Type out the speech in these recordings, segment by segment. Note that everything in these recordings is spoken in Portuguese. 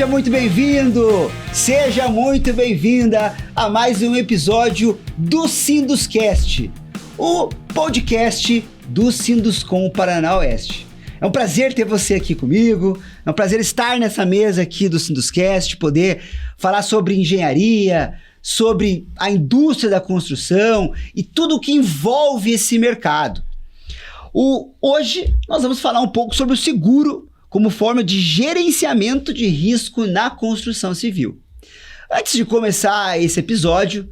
muito bem-vindo, seja muito bem-vinda a mais um episódio do Sinduscast, o podcast do Sinduscom Paraná Oeste. É um prazer ter você aqui comigo, é um prazer estar nessa mesa aqui do Sinduscast, poder falar sobre engenharia, sobre a indústria da construção e tudo o que envolve esse mercado. Hoje nós vamos falar um pouco sobre o seguro como forma de gerenciamento de risco na construção civil. Antes de começar esse episódio,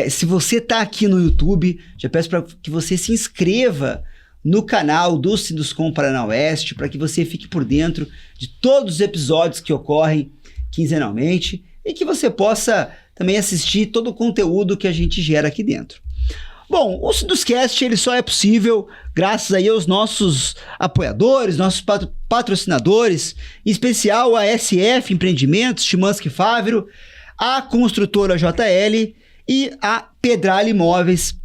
se você está aqui no YouTube, já peço para que você se inscreva no canal do Sinduscom Paraná Oeste, para que você fique por dentro de todos os episódios que ocorrem quinzenalmente e que você possa também assistir todo o conteúdo que a gente gera aqui dentro. Bom, o Sinduscast ele só é possível graças aí aos nossos apoiadores, nossos patrocinadores, em especial a SF Empreendimentos, Chimansky Fávero, a construtora JL e a Pedralha Imóveis,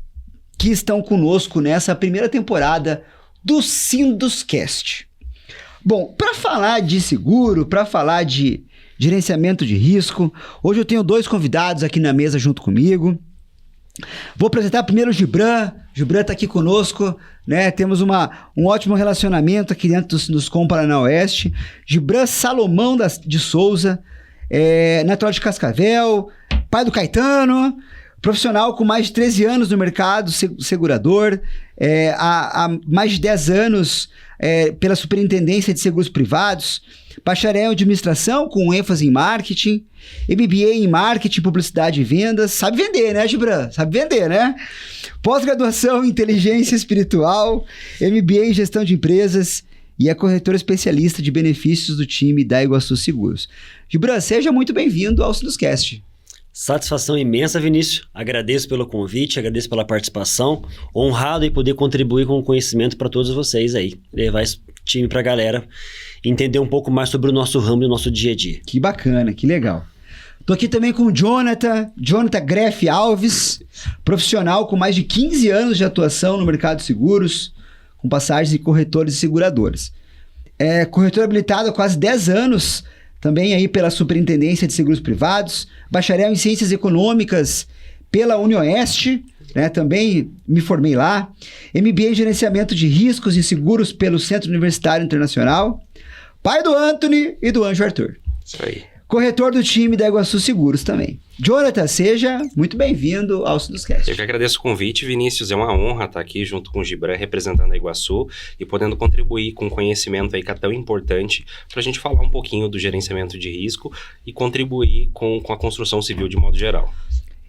que estão conosco nessa primeira temporada do Sinduscast. Bom, para falar de seguro, para falar de gerenciamento de risco, hoje eu tenho dois convidados aqui na mesa junto comigo. Vou apresentar primeiro o Gibran. Gibran está aqui conosco, né? Temos um ótimo relacionamento aqui dentro do Sinduscom Paraná Oeste. Gibran Salomão de Souza, natural de Cascavel, pai do Caetano, profissional com mais de 13 anos no mercado segurador, há mais de 10 anos pela Superintendência de Seguros Privados, bacharel em administração com ênfase em marketing, MBA em marketing, publicidade e vendas. Sabe vender, né, Gibran? Sabe vender, né? Pós-graduação em inteligência espiritual, MBA em gestão de empresas e é corretor especialista de benefícios do time da Iguaçu Seguros. Gibran, seja muito bem-vindo ao Sinduscast. Satisfação imensa, Vinícius. Agradeço pelo convite, agradeço pela participação. Honrado em poder contribuir com o conhecimento para todos vocês aí. Levar esse time para a galera entender um pouco mais sobre o nosso ramo e o nosso dia a dia. Que bacana, que legal. Tô aqui também com o Jonathan Greff Alves, profissional com mais de 15 anos de atuação no mercado de seguros, com passagens em corretores e seguradoras. É corretor habilitado há quase 10 anos, também aí pela Superintendência de Seguros Privados, bacharel em Ciências Econômicas pela UniOeste, né? Também me formei lá, MBA em Gerenciamento de Riscos e Seguros pelo Centro Universitário Internacional, pai do Anthony e do Anjo Arthur. Isso aí. Corretor do time da Iguaçu Seguros também. Jonathan, seja muito bem-vindo ao Sinduscast. Eu que agradeço o convite, Vinícius. É uma honra estar aqui junto com o Gibran, representando a Iguaçu e podendo contribuir com conhecimento aí que é tão importante para a gente falar um pouquinho do gerenciamento de risco e contribuir com a construção civil de modo geral.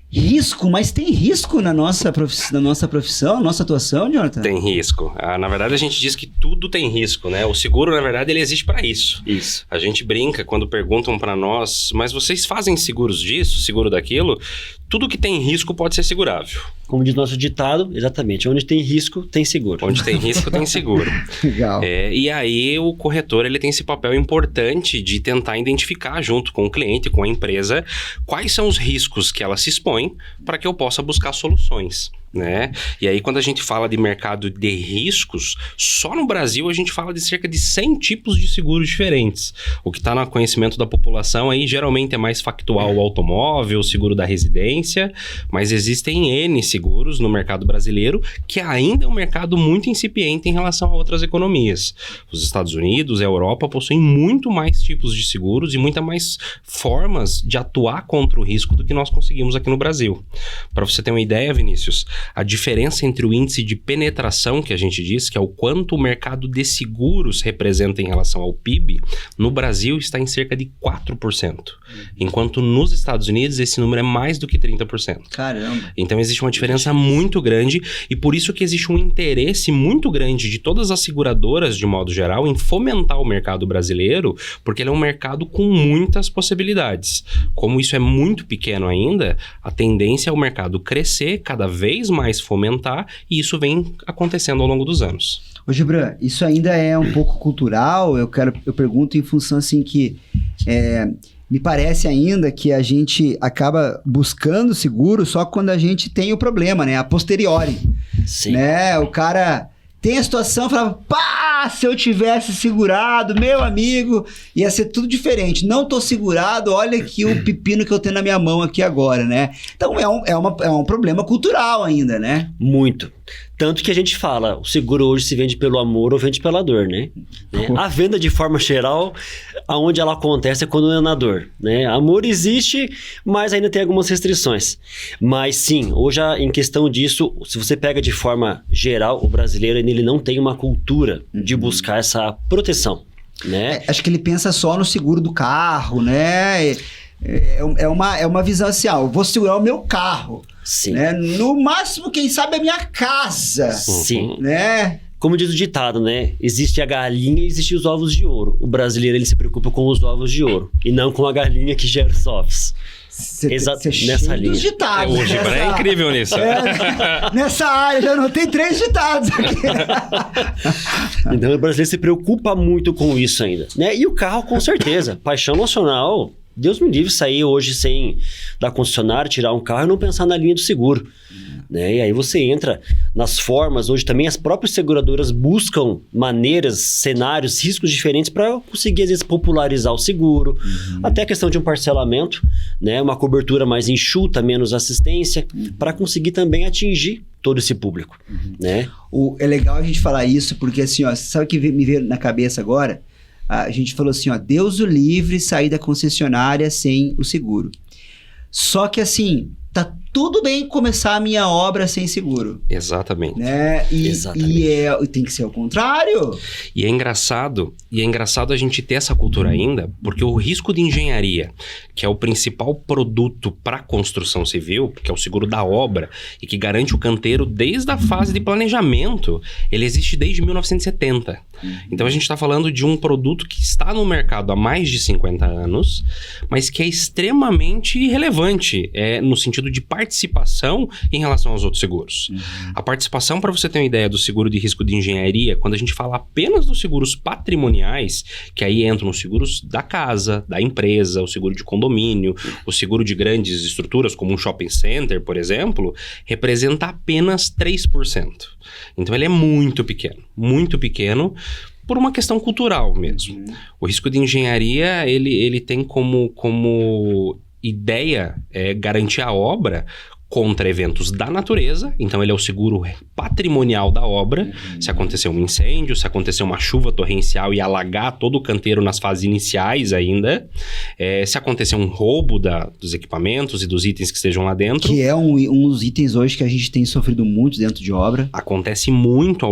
Risco? Mas tem risco na nossa profissão, nossa atuação, Jonathan? Tem risco. Na verdade, a gente diz que tudo tem risco, né? O seguro, na verdade, ele existe para isso. Isso. A gente brinca quando perguntam para nós, mas vocês fazem seguros disso, seguro daquilo? Tudo que tem risco pode ser segurável. Como diz nosso ditado, exatamente, onde tem risco, tem seguro. Onde tem risco, tem seguro. Legal. E aí o corretor ele tem esse papel importante de tentar identificar junto com o cliente, com a empresa, quais são os riscos que ela se expõe para que eu possa buscar soluções, né? E aí quando a gente fala de mercado de riscos, só no Brasil a gente fala de cerca de 100 tipos de seguros diferentes. O que está no conhecimento da população aí geralmente é mais factual o automóvel, o seguro da residência, mas existem N seguros no mercado brasileiro, que ainda é um mercado muito incipiente em relação a outras economias. Os Estados Unidos, a Europa possuem muito mais tipos de seguros e muitas mais formas de atuar contra o risco do que nós conseguimos aqui no Brasil. Para você ter uma ideia, Vinícius, a diferença entre o índice de penetração, que a gente diz, que é o quanto o mercado de seguros representa em relação ao PIB, no Brasil está em cerca de 4%. Enquanto nos Estados Unidos esse número é mais do que 30%. Caramba! Então existe uma diferença muito grande e por isso que existe um interesse muito grande de todas as seguradoras, de modo geral, em fomentar o mercado brasileiro, porque ele é um mercado com muitas possibilidades. Como isso é muito pequeno ainda, a tendência é o mercado crescer, cada vez mais fomentar, e isso vem acontecendo ao longo dos anos. Ô Gibran, isso ainda é um pouco cultural? Eu pergunto em função assim que me parece ainda que a gente acaba buscando seguro só quando a gente tem o problema, né? A posteriori. Sim. Né? O cara tem a situação, falava, pá, se eu tivesse segurado, meu amigo, ia ser tudo diferente. Não tô segurado, olha aqui o pepino que eu tenho na minha mão aqui agora, né? Então é um problema cultural ainda, né? Muito. Tanto que a gente fala, o seguro hoje se vende pelo amor ou vende pela dor, né? A venda de forma geral, aonde ela acontece é quando é na dor, né? Amor existe, mas ainda tem algumas restrições. Mas sim, hoje em questão disso, se você pega de forma geral, o brasileiro ele não tem uma cultura de buscar essa proteção, né? Acho que ele pensa só no seguro do carro, né? É uma visão assim, eu vou segurar o meu carro. Sim. Né? No máximo, quem sabe, a minha casa. Sim. Né? Como diz o ditado, né? Existe a galinha e existem os ovos de ouro. O brasileiro ele se preocupa com os ovos de ouro e não com a galinha que gera os ovos. Exato, nessa linha. Ditados, o Gibran é incrível nisso. Nessa área, já anotei 3 ditados aqui. Então o brasileiro se preocupa muito com isso ainda, né? E o carro, com certeza. Paixão nacional. Deus me livre sair hoje sem da concessionária, tirar um carro e não pensar na linha do seguro. Né? E aí você entra nas formas, hoje também as próprias seguradoras buscam maneiras, cenários, riscos diferentes para conseguir às vezes popularizar o seguro, até a questão de um parcelamento, né? Uma cobertura mais enxuta, menos assistência, para conseguir também atingir todo esse público. Né? É legal a gente falar isso, porque assim, sabe o que me veio na cabeça agora? A gente falou assim, Deus o livre sair da concessionária sem o seguro. Só que assim, tá tudo bem começar a minha obra sem seguro. Exatamente. Né? E tem que ser o contrário. E é engraçado a gente ter essa cultura ainda, porque o risco de engenharia, que é o principal produto para a construção civil, que é o seguro da obra, e que garante o canteiro desde a fase de planejamento, ele existe desde 1970. Então a gente está falando de um produto que está no mercado há mais de 50 anos, mas que é extremamente relevante no sentido de participação em relação aos outros seguros. A participação, para você ter uma ideia do seguro de risco de engenharia, quando a gente fala apenas dos seguros patrimoniais, que aí entram os seguros da casa, da empresa, o seguro de condomínio, o seguro de grandes estruturas, como um shopping center, por exemplo, representa apenas 3%. Então ele é muito pequeno, por uma questão cultural mesmo. O risco de engenharia, ele tem como ideia garantir a obra contra eventos da natureza, então ele é o seguro patrimonial da obra, se acontecer um incêndio, se acontecer uma chuva torrencial e alagar todo o canteiro nas fases iniciais ainda, se acontecer um roubo dos equipamentos e dos itens que estejam lá dentro. Que é um dos itens hoje que a gente tem sofrido muito dentro de obra. Acontece muito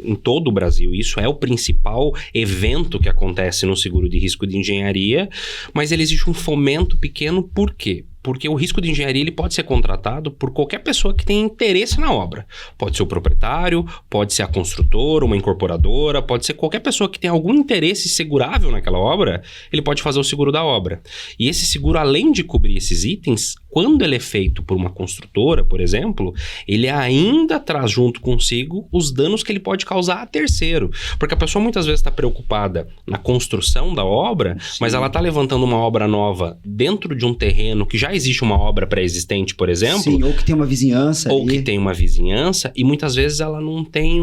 em todo o Brasil, isso é o principal evento que acontece no seguro de risco de engenharia, mas ele existe um fomento pequeno, por quê? Porque o risco de engenharia ele pode ser contratado por qualquer pessoa que tenha interesse na obra. Pode ser o proprietário, pode ser a construtora, uma incorporadora, pode ser qualquer pessoa que tenha algum interesse segurável naquela obra, ele pode fazer o seguro da obra. E esse seguro, além de cobrir esses itens, quando ele é feito por uma construtora, por exemplo, ele ainda traz junto consigo os danos que ele pode causar a terceiro. Porque a pessoa muitas vezes está preocupada na construção da obra, mas ela está levantando uma obra nova dentro de um terreno que já existe uma obra pré-existente, por exemplo. Sim, ou que tem uma vizinhança. Ou que tem uma vizinhança, e muitas vezes ela não tem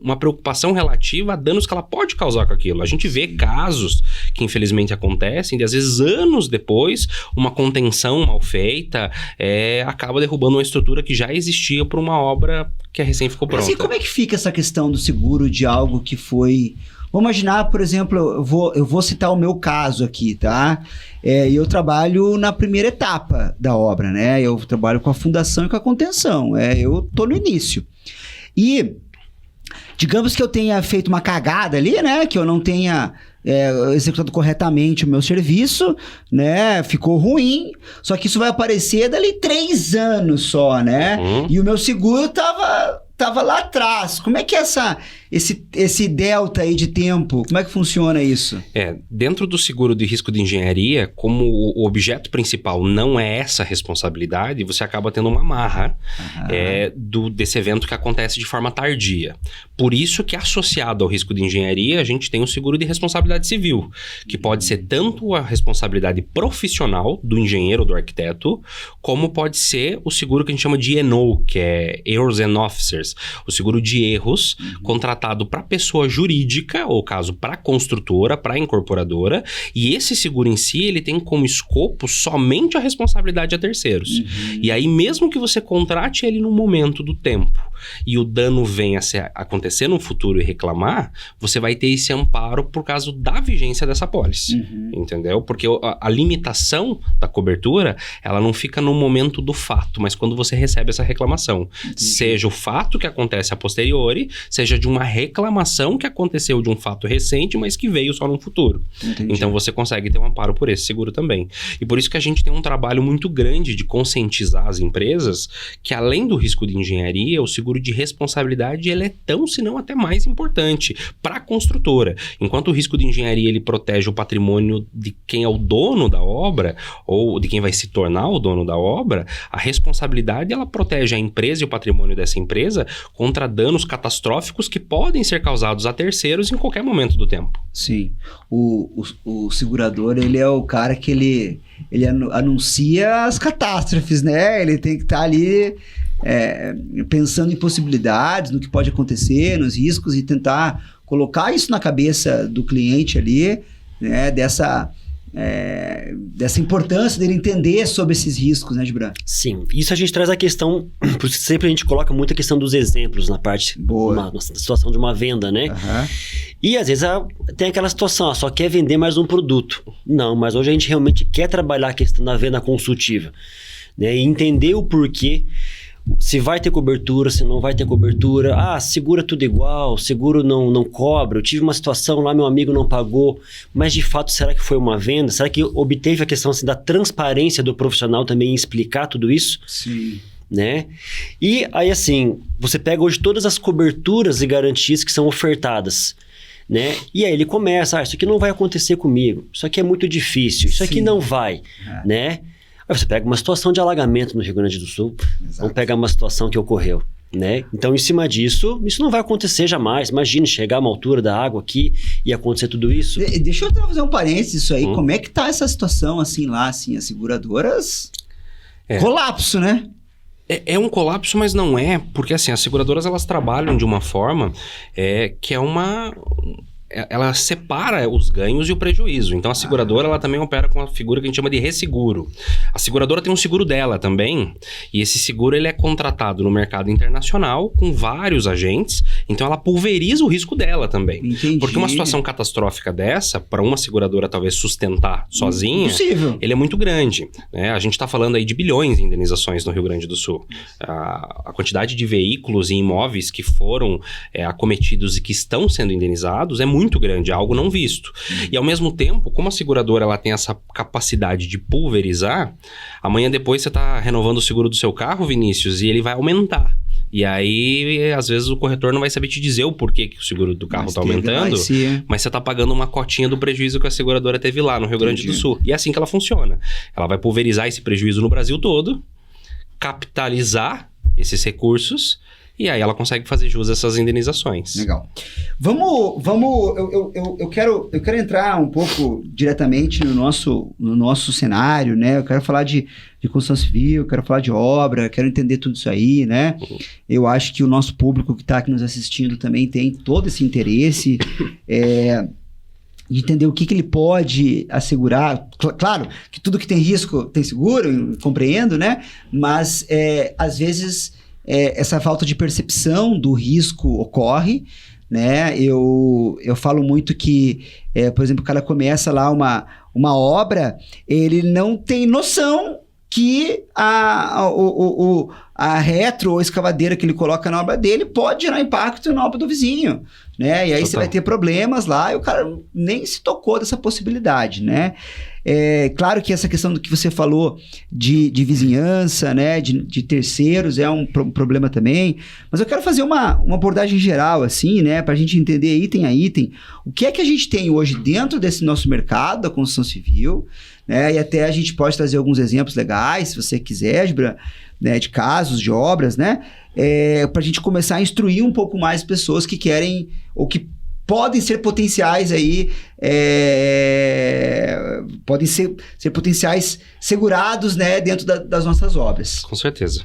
uma preocupação relativa a danos que ela pode causar com aquilo. A gente vê casos que infelizmente acontecem, de às vezes anos depois, uma contenção mal feita acaba derrubando uma estrutura que já existia para uma obra que recém ficou pronta. Mas e como é que fica essa questão do seguro de algo que foi... Vamos imaginar, por exemplo, eu vou citar o meu caso aqui, tá? Eu trabalho na primeira etapa da obra, né? Eu trabalho com a fundação e com a contenção. Eu tô no início. E digamos que eu tenha feito uma cagada ali, né? Que eu não tenha executado corretamente o meu serviço, né? Ficou ruim. Só que isso vai aparecer dali 3 anos só, né? E o meu seguro tava lá atrás. Como é que é esse delta aí de tempo? Como é que funciona isso? Dentro do seguro de risco de engenharia, como o objeto principal não é essa responsabilidade, você acaba tendo uma amarra desse evento que acontece de forma tardia. Por isso que associado ao risco de engenharia, a gente tem o seguro de responsabilidade civil, que pode ser tanto a responsabilidade profissional do engenheiro ou do arquiteto, como pode ser o seguro que a gente chama de E&O, que é Errors and Officers, o seguro de erros contratado para pessoa jurídica, ou caso para construtora, para incorporadora, e esse seguro em si, ele tem como escopo somente a responsabilidade a terceiros. E aí, mesmo que você contrate ele no momento do tempo e o dano venha a acontecer no futuro e reclamar, você vai ter esse amparo por causa da vigência dessa pólice, entendeu? Porque a limitação da cobertura, ela não fica no momento do fato, mas quando você recebe essa reclamação. Seja o fato que acontece a posteriori, seja de uma reclamação que aconteceu de um fato recente, mas que veio só no futuro. Então você consegue ter um amparo por esse seguro também. E por isso que a gente tem um trabalho muito grande de conscientizar as empresas que, além do risco de engenharia, o seguro de responsabilidade ele é tão, se não até mais importante para a construtora. Enquanto o risco de engenharia ele protege o patrimônio de quem é o dono da obra ou de quem vai se tornar o dono da obra, a responsabilidade ela protege a empresa e o patrimônio dessa empresa contra danos catastróficos que podem ser causados a terceiros em qualquer momento do tempo. Sim. O segurador, ele é o cara que ele anuncia as catástrofes, né? Ele tem que estar ali pensando em possibilidades, no que pode acontecer, nos riscos e tentar colocar isso na cabeça do cliente ali, né? Dessa importância dele entender sobre esses riscos, né, Gibran? Sim, isso a gente traz a questão, por isso sempre a gente coloca muito a questão dos exemplos na parte, na situação de uma venda, né? E às vezes tem aquela situação, só quer vender mais um produto. Não, mas hoje a gente realmente quer trabalhar a questão da venda consultiva, né? E entender o porquê, se vai ter cobertura, se não vai ter cobertura. Segura tudo igual, seguro não cobra. Eu tive uma situação lá, meu amigo não pagou, mas de fato, será que foi uma venda? Será que obteve a questão assim, da transparência do profissional também em explicar tudo isso? Sim. Né? E aí assim, você pega hoje todas as coberturas e garantias que são ofertadas, né? E aí ele começa, isso aqui não vai acontecer comigo, isso aqui é muito difícil, isso aqui não vai, né? Aí você pega uma situação de alagamento no Rio Grande do Sul, vamos pegar uma situação que ocorreu, né? Então, em cima disso, isso não vai acontecer jamais. Imagine chegar a uma altura da água aqui e acontecer tudo isso. Deixa eu fazer um parênteses isso aí. Como é que tá essa situação assim lá, assim, as seguradoras? Colapso, né? É um colapso, mas não é, porque assim, as seguradoras elas trabalham de uma forma que é uma... Ela separa os ganhos e o prejuízo. Então, a seguradora ela também opera com a figura que a gente chama de resseguro. A seguradora tem um seguro dela também, e esse seguro ele é contratado no mercado internacional com vários agentes, então ela pulveriza o risco dela também. Entendi. Porque uma situação catastrófica dessa, para uma seguradora talvez sustentar sozinha, impossível. Ele é muito grande, né? A gente está falando aí de bilhões de indenizações no Rio Grande do Sul. A quantidade de veículos e imóveis que foram acometidos e que estão sendo indenizados é muito grande, é algo não visto. E ao mesmo tempo, como a seguradora ela tem essa capacidade de pulverizar, amanhã depois você está renovando o seguro do seu carro, Vinícius, e ele vai aumentar. E aí, às vezes, o corretor não vai saber te dizer o porquê que o seguro do carro está aumentando, mas você está pagando uma cotinha do prejuízo que a seguradora teve lá no Rio Grande do Sul. E é assim que ela funciona. Ela vai pulverizar esse prejuízo no Brasil todo, capitalizar esses recursos, e aí ela consegue fazer jus a essas indenizações. Legal. Eu quero entrar um pouco diretamente no nosso cenário, né? Eu quero falar de construção civil, quero falar de obra, quero entender tudo isso aí, né? Eu acho que o nosso público que está aqui nos assistindo também tem todo esse interesse de entender o que ele pode assegurar. Claro que tudo que tem risco tem seguro, compreendo, né? Mas às vezes essa falta de percepção do risco ocorre, né? Eu falo muito que, por exemplo, o cara começa lá uma obra, ele não tem noção que a retro ou escavadeira que ele coloca na obra dele pode gerar impacto na obra do vizinho, né? E aí você vai ter problemas lá e o cara nem se tocou dessa possibilidade, né? Claro que essa questão do que você falou de vizinhança, né? De terceiros é um problema também, mas eu quero fazer uma abordagem geral, assim, né? Pra gente entender item a item, o que é que a gente tem hoje dentro desse nosso mercado da construção civil, né? E até a gente pode trazer alguns exemplos legais, se você quiser, Gibran, né, de casos, de obras, né? Para a gente começar a instruir um pouco mais pessoas que querem ou que podem ser potenciais aí, podem ser potenciais segurados, né, dentro das nossas obras. Com certeza.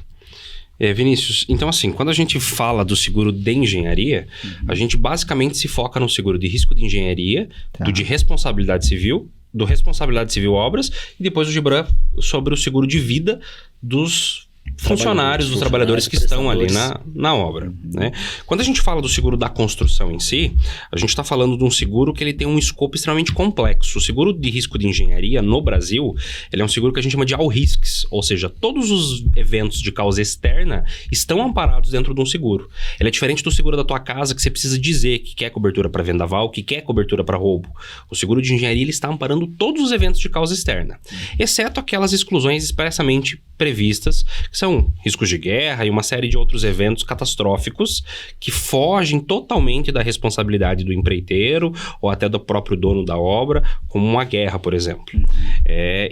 Vinícius, então assim, quando a gente fala do seguro de engenharia, a gente basicamente se foca no seguro de risco de engenharia, do de responsabilidade civil, do responsabilidade civil obras, e depois o Gibran sobre o seguro de vida dos funcionários, dos trabalhadores que estão ali na obra, né? Quando a gente fala do seguro da construção em si, a gente está falando de um seguro que ele tem um escopo extremamente complexo. O seguro de risco de engenharia no Brasil, ele é um seguro que a gente chama de all risks, ou seja, todos os eventos de causa externa estão amparados dentro de um seguro. Ele é diferente do seguro da tua casa, que você precisa dizer que quer cobertura para vendaval, que quer cobertura para roubo. O seguro de engenharia ele está amparando todos os eventos de causa externa, exceto aquelas exclusões expressamente previstas, que são riscos de guerra e uma série de outros eventos catastróficos que fogem totalmente da responsabilidade do empreiteiro ou até do próprio dono da obra, como uma guerra, por exemplo.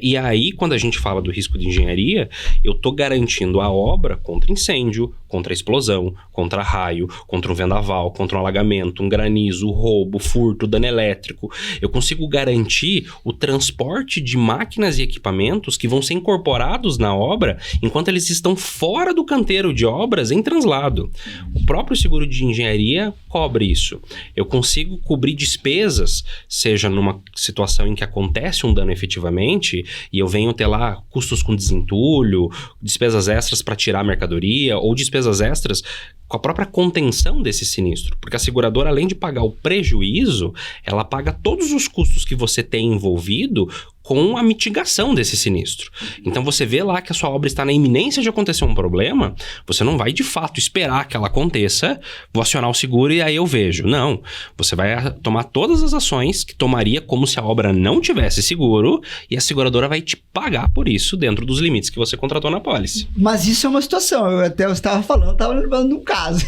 E aí, quando a gente fala do risco de engenharia, eu estou garantindo a obra contra incêndio, contra explosão, contra raio, contra um vendaval, contra um alagamento, um granizo, roubo, furto, dano elétrico. Eu consigo garantir o transporte de máquinas e equipamentos que vão ser incorporados na obra enquanto eles estão fora do canteiro de obras em translado. O próprio seguro de engenharia cobre isso. Eu consigo cobrir despesas, seja numa situação em que acontece um dano efetivamente e eu venho ter lá custos com desentulho, despesas extras para tirar a mercadoria ou despesas extras com a própria contenção desse sinistro. Porque a seguradora, além de pagar o prejuízo, ela paga todos os custos que você tem envolvido com a mitigação desse sinistro. Então você vê lá que a sua obra está na iminência de acontecer um problema, você não vai de fato esperar que ela aconteça, vou acionar o seguro e aí eu vejo. Não, você vai tomar todas as ações que tomaria como se a obra não tivesse seguro e a seguradora vai te pagar por isso dentro dos limites que você contratou na pólice. Mas isso é uma situação, eu estava lembrando de um caso.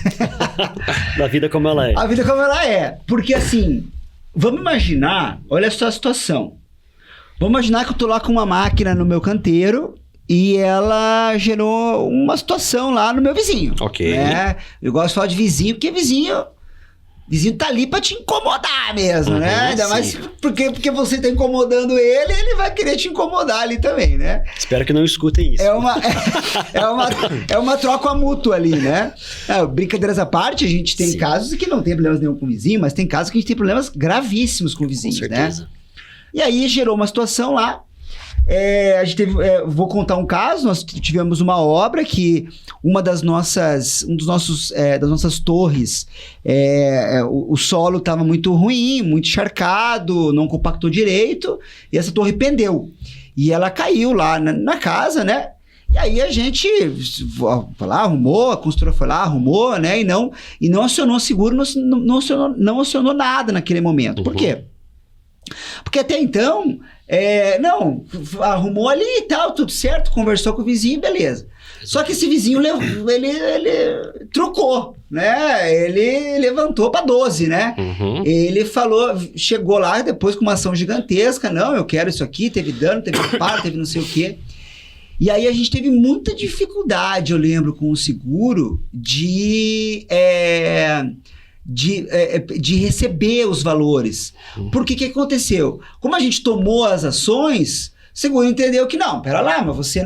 Da vida como ela é. A vida como ela é, porque assim, vamos imaginar, olha só a situação. Vamos imaginar que eu tô lá com uma máquina no meu canteiro e ela gerou uma situação lá no meu vizinho. Ok. Né? Eu gosto de falar de vizinho, porque vizinho tá ali pra te incomodar mesmo, né? Ainda mais porque você tá incomodando ele vai querer te incomodar ali também, né? Espero que não escutem isso. É uma troca mútua ali, né? Brincadeiras à parte, a gente tem casos que não tem problemas nenhum com o vizinho, mas tem casos que a gente tem problemas gravíssimos com o vizinho, com certeza, né? E aí gerou uma situação lá, a gente teve, vou contar um caso, nós tivemos uma obra que das nossas torres, o solo estava muito ruim, muito encharcado, não compactou direito, e essa torre pendeu. E ela caiu lá na casa, né? E aí a gente foi lá, arrumou, a construtora foi lá, arrumou, né? E não acionou seguro, não acionou nada naquele momento. Por quê? Porque até então, arrumou ali e tal, tudo certo, conversou com o vizinho, beleza. Só que esse vizinho, ele trocou, né? Ele levantou para 12, né? Ele chegou lá depois com uma ação gigantesca, não, eu quero isso aqui, teve dano, teve reparo, teve não sei o quê. E aí a gente teve muita dificuldade, eu lembro, com o seguro de receber os valores. Porque o que aconteceu? Como a gente tomou as ações, o seguro entendeu que não, pera lá, mas você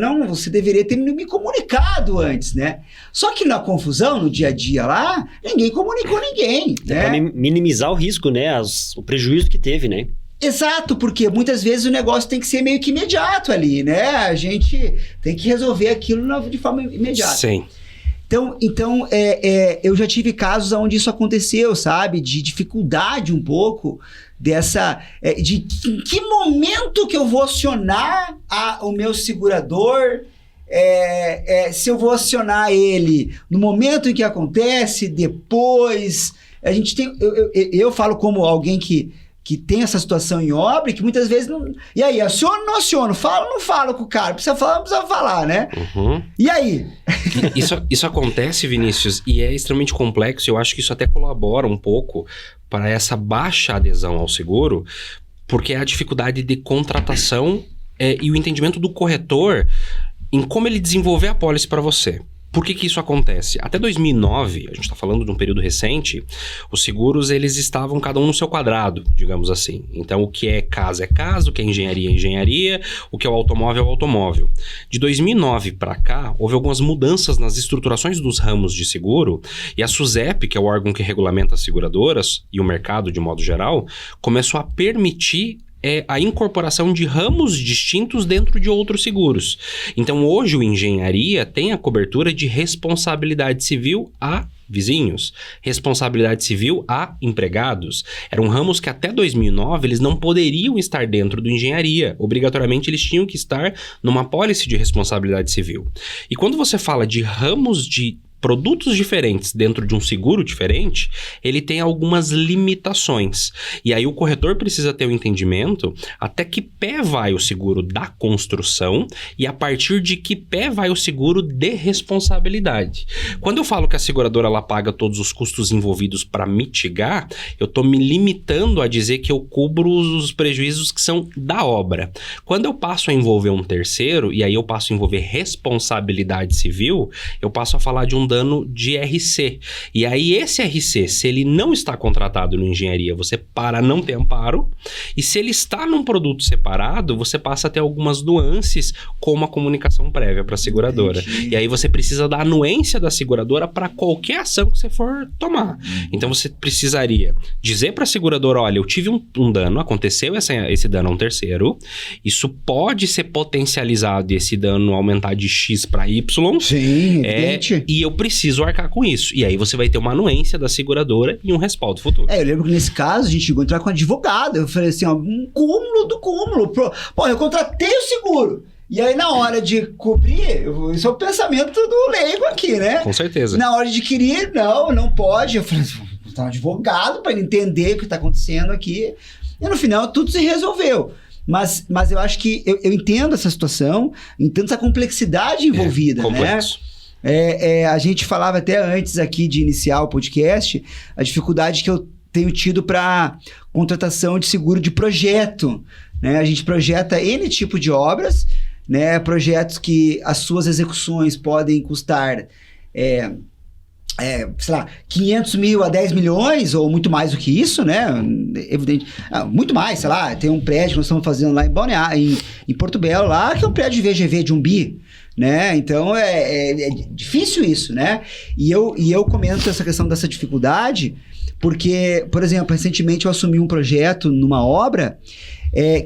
deveria ter me comunicado antes, né? Só que na confusão, no dia a dia lá, ninguém comunicou ninguém, né? Para minimizar o risco, né? O prejuízo que teve, né? Exato, porque muitas vezes o negócio tem que ser meio que imediato ali, né? A gente tem que resolver aquilo de forma imediata. Sim. Então eu já tive casos onde isso aconteceu, sabe? De dificuldade um pouco dessa... de em que momento que eu vou acionar o meu segurador se eu vou acionar ele no momento em que acontece, depois. A gente tem. Eu falo como alguém que tem essa situação em obra, que muitas vezes não. E aí, aciono ou não aciono? Falo ou não falo com o cara? Precisa falar, não precisa falar, né? Uhum. E aí? Isso acontece, Vinícius, e é extremamente complexo. Eu acho que isso até colabora um pouco para essa baixa adesão ao seguro, porque é a dificuldade de contratação e o entendimento do corretor em como ele desenvolver a pólice para você. Por que isso acontece? Até 2009, a gente está falando de um período recente, os seguros eles estavam cada um no seu quadrado, digamos assim. Então, o que é casa, o que é engenharia, o que é o automóvel é o automóvel. De 2009 para cá, houve algumas mudanças nas estruturações dos ramos de seguro e a SUSEP, que é o órgão que regulamenta as seguradoras e o mercado de modo geral, começou a permitir a incorporação de ramos distintos dentro de outros seguros. Então, hoje o engenharia tem a cobertura de responsabilidade civil a vizinhos, responsabilidade civil a empregados. Eram ramos que até 2009 eles não poderiam estar dentro do engenharia. Obrigatoriamente eles tinham que estar numa pólice de responsabilidade civil. E quando você fala de ramos de produtos diferentes dentro de um seguro diferente, ele tem algumas limitações. E aí o corretor precisa ter o entendimento até que pé vai o seguro da construção e a partir de que pé vai o seguro de responsabilidade. Quando eu falo que a seguradora ela paga todos os custos envolvidos para mitigar, eu estou me limitando a dizer que eu cubro os prejuízos que são da obra. Quando eu passo a envolver um terceiro, e aí eu passo a envolver responsabilidade civil, eu passo a falar de um dano de RC. E aí esse RC, se ele não está contratado no engenharia, você para a não ter amparo. E se ele está num produto separado, você passa a ter algumas nuances como a comunicação prévia para a seguradora. Entendi. E aí você precisa da anuência da seguradora para qualquer ação que você for tomar. Então você precisaria dizer para a seguradora, olha, eu tive um dano, aconteceu esse dano a um terceiro, isso pode ser potencializado e esse dano aumentar de X para Y. Sim, evidente. E eu preciso arcar com isso. E aí você vai ter uma anuência da seguradora e um respaldo futuro. Eu lembro que nesse caso a gente chegou a entrar com um advogado. Eu falei assim, ó, um cúmulo do cúmulo. Pô, eu contratei o seguro. E aí na hora de cobrir, isso é o pensamento do leigo aqui, né? Com certeza. Na hora de adquirir, não pode. Eu falei, vou botar um advogado para ele entender o que está acontecendo aqui. E no final tudo se resolveu. Mas eu acho que eu entendo essa situação, entendo essa complexidade envolvida, complexo. né? A gente falava até antes aqui de iniciar o podcast, a dificuldade que eu tenho tido para contratação de seguro de projeto, né? A gente projeta N tipo de obras, né? Projetos que as suas execuções podem custar, sei lá, 500 mil a 10 milhões ou muito mais do que isso, né? Evidente, muito mais, sei lá, tem um prédio que nós estamos fazendo lá em Porto Belo, lá, que é um prédio de VGV de 1 bi, né? Então é difícil isso, né? E eu comento essa questão dessa dificuldade porque, por exemplo, recentemente eu assumi um projeto numa obra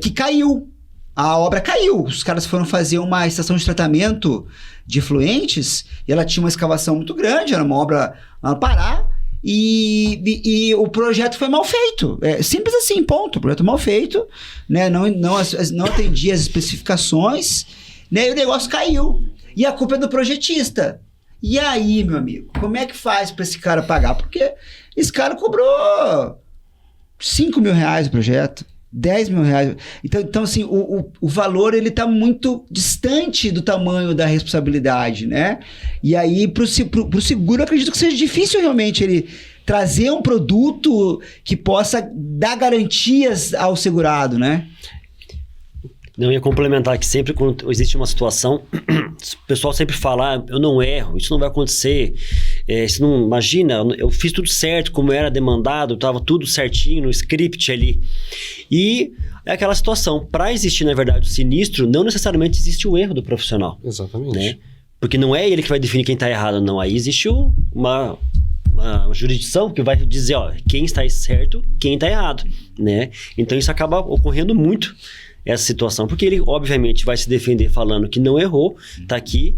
que caiu. A obra caiu. Os caras foram fazer uma estação de tratamento de efluentes e ela tinha uma escavação muito grande, era uma obra no Pará e o projeto foi mal feito. Simples assim, ponto. O projeto mal feito, né? Não atendia as especificações, né? E o negócio caiu. E a culpa é do projetista. E aí, meu amigo, como é que faz para esse cara pagar? Porque esse cara cobrou 5 mil reais o projeto, 10 mil reais. Então assim, o valor ele tá muito distante do tamanho da responsabilidade, né? E aí, pro seguro, eu acredito que seja difícil realmente ele trazer um produto que possa dar garantias ao segurado, né? Não, ia complementar que sempre quando existe uma situação, o pessoal sempre fala, eu não erro, isso não vai acontecer, você não imagina, eu fiz tudo certo, como era demandado, estava tudo certinho no script ali. E é aquela situação, para existir, na verdade, o sinistro, não necessariamente existe o erro do profissional. Exatamente. Né? Porque não é ele que vai definir quem está errado, não. Aí existe uma jurisdição que vai dizer, ó, quem está certo, quem está errado, né? Então isso acaba ocorrendo muito, essa situação, porque ele obviamente vai se defender falando que não errou, tá aqui.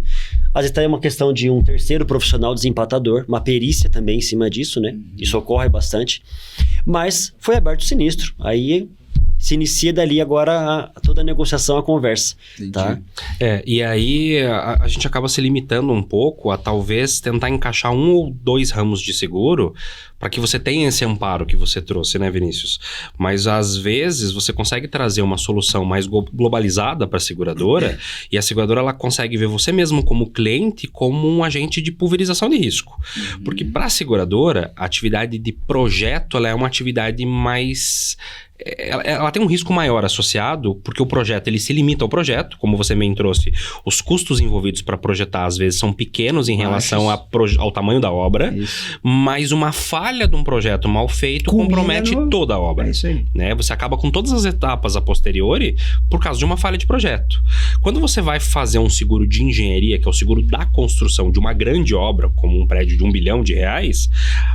Às vezes tá aí uma questão de um terceiro profissional desempatador, uma perícia também em cima disso, né? Isso ocorre bastante. Mas foi aberto o sinistro. Aí se inicia dali agora toda a negociação, a conversa, Entendi. tá? E aí a gente acaba se limitando um pouco a talvez tentar encaixar 1 ou 2 ramos de seguro para que você tenha esse amparo que você trouxe, né, Vinícius? Mas às vezes você consegue trazer uma solução mais globalizada para a seguradora e a seguradora ela consegue ver você mesmo como cliente como um agente de pulverização de risco. Porque para a seguradora, a atividade de projeto ela é uma atividade mais... Ela tem um risco maior associado, porque o projeto ele se limita ao projeto, como você bem trouxe, os custos envolvidos para projetar às vezes são pequenos em relação ao tamanho da obra, mas uma falha de um projeto mal feito compromete toda a obra. É isso aí. Né? Você acaba com todas as etapas a posteriori por causa de uma falha de projeto. Quando você vai fazer um seguro de engenharia, que é o seguro da construção de uma grande obra, como um prédio de R$1 bilhão,